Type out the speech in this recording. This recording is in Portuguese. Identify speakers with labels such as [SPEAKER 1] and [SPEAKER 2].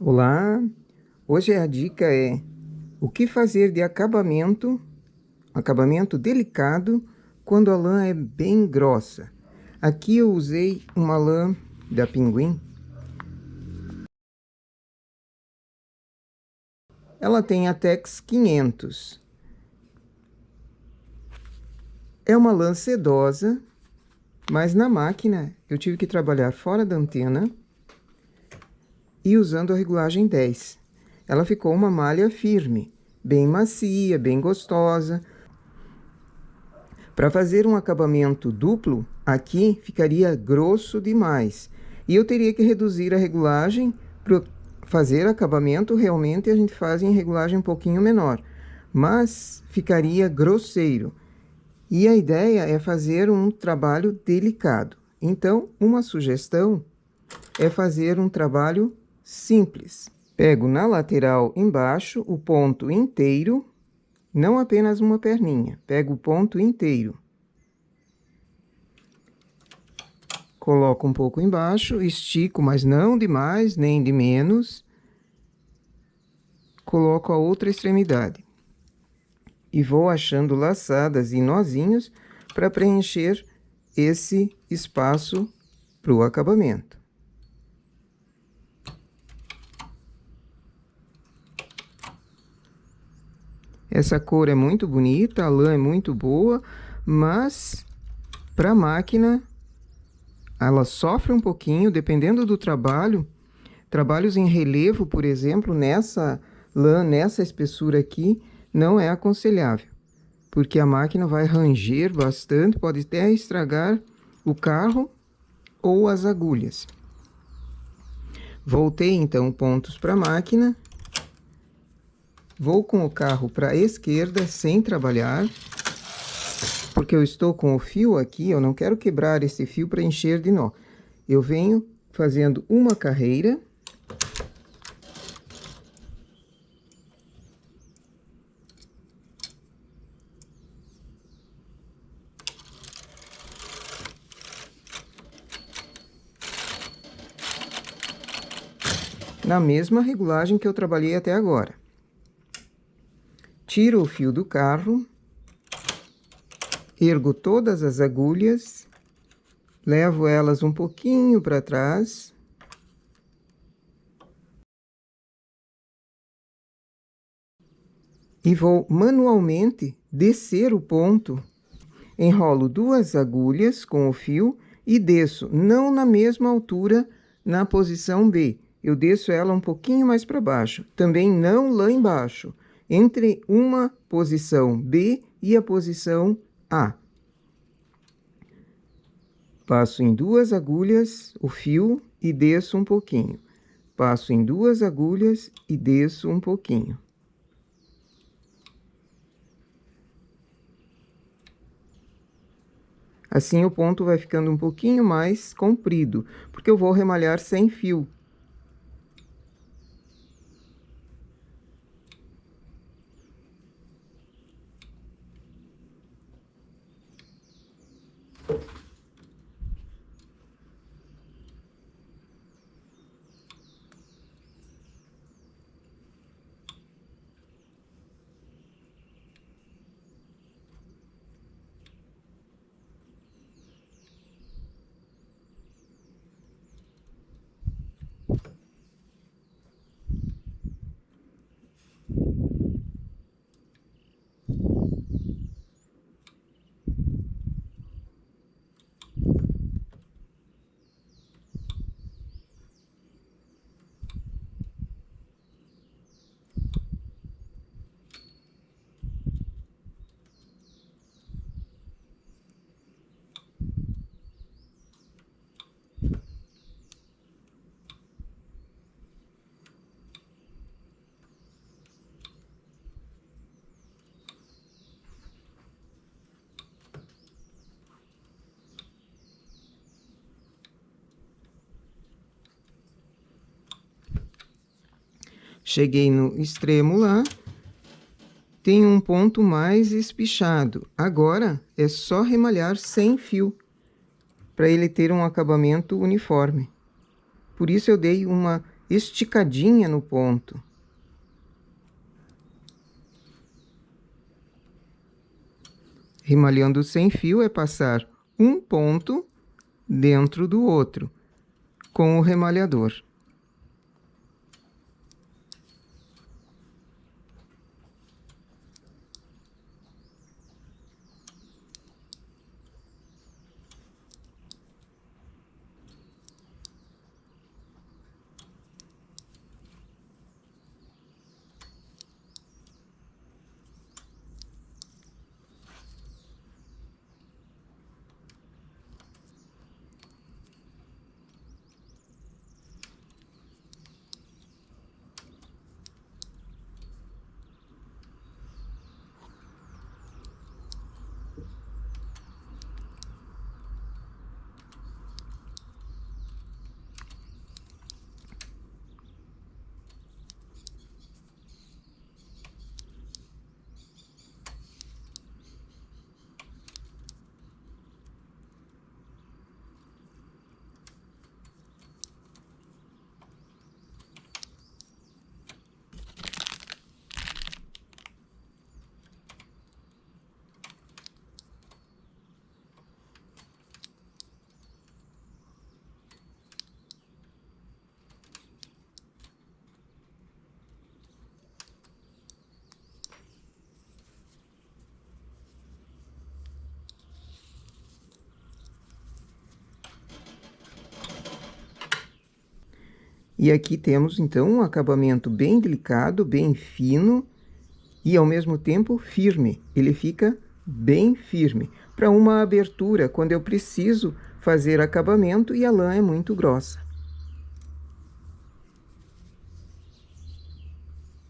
[SPEAKER 1] Olá, hoje a dica é o que fazer de acabamento delicado quando a lã é bem grossa. Aqui eu usei uma lã da Pinguim. Ela tem a Tex 500. É uma lã sedosa, mas na máquina eu tive que trabalhar fora da antena e usando a regulagem 10. Ela ficou uma malha firme, bem macia, bem gostosa. Para fazer um acabamento duplo, aqui ficaria grosso demais. E eu teria que reduzir a regulagem para fazer acabamento. Realmente a gente faz em regulagem um pouquinho menor, mas ficaria grosseiro. E a ideia é fazer um trabalho delicado. Então, uma sugestão é fazer um trabalho simples. Pego na lateral embaixo o ponto inteiro, não apenas uma perninha, pego o ponto inteiro. Coloco um pouco embaixo, estico, mas não de mais nem de menos. Coloco a outra extremidade. E vou achando laçadas e nozinhos para preencher esse espaço para o acabamento. Essa cor é muito bonita, a lã é muito boa, mas para a máquina ela sofre um pouquinho, dependendo do trabalho. Trabalhos em relevo, por exemplo, nessa lã, nessa espessura aqui, não é aconselhável, porque a máquina vai ranger bastante, pode até estragar o carro ou as agulhas. Voltei então pontos para a máquina. Vou com o carro para a esquerda sem trabalhar, porque eu estou com o fio aqui, eu não quero quebrar esse fio para encher de nó. Eu venho fazendo uma carreira. Na mesma regulagem que eu trabalhei até agora. Tiro o fio do carro. Ergo todas as agulhas, levo elas um pouquinho para trás. E vou manualmente descer o ponto. Enrolo duas agulhas com o fio e desço, não na mesma altura na posição B. Eu desço ela um pouquinho mais para baixo. Também não lá embaixo, entre uma posição B e a posição A. Passo em duas agulhas o fio e desço um pouquinho. Passo em duas agulhas e desço um pouquinho. Assim o ponto vai ficando um pouquinho mais comprido, porque eu vou remalhar sem fio. Cheguei no extremo lá, tem um ponto mais espichado. Agora é só remalhar sem fio, para ele ter um acabamento uniforme. Por isso eu dei uma esticadinha no ponto. Remalhando sem fio é passar um ponto dentro do outro com o remalhador. E aqui temos, então, um acabamento bem delicado, bem fino e, ao mesmo tempo, firme. Ele fica bem firme para uma abertura quando eu preciso fazer acabamento e a lã é muito grossa.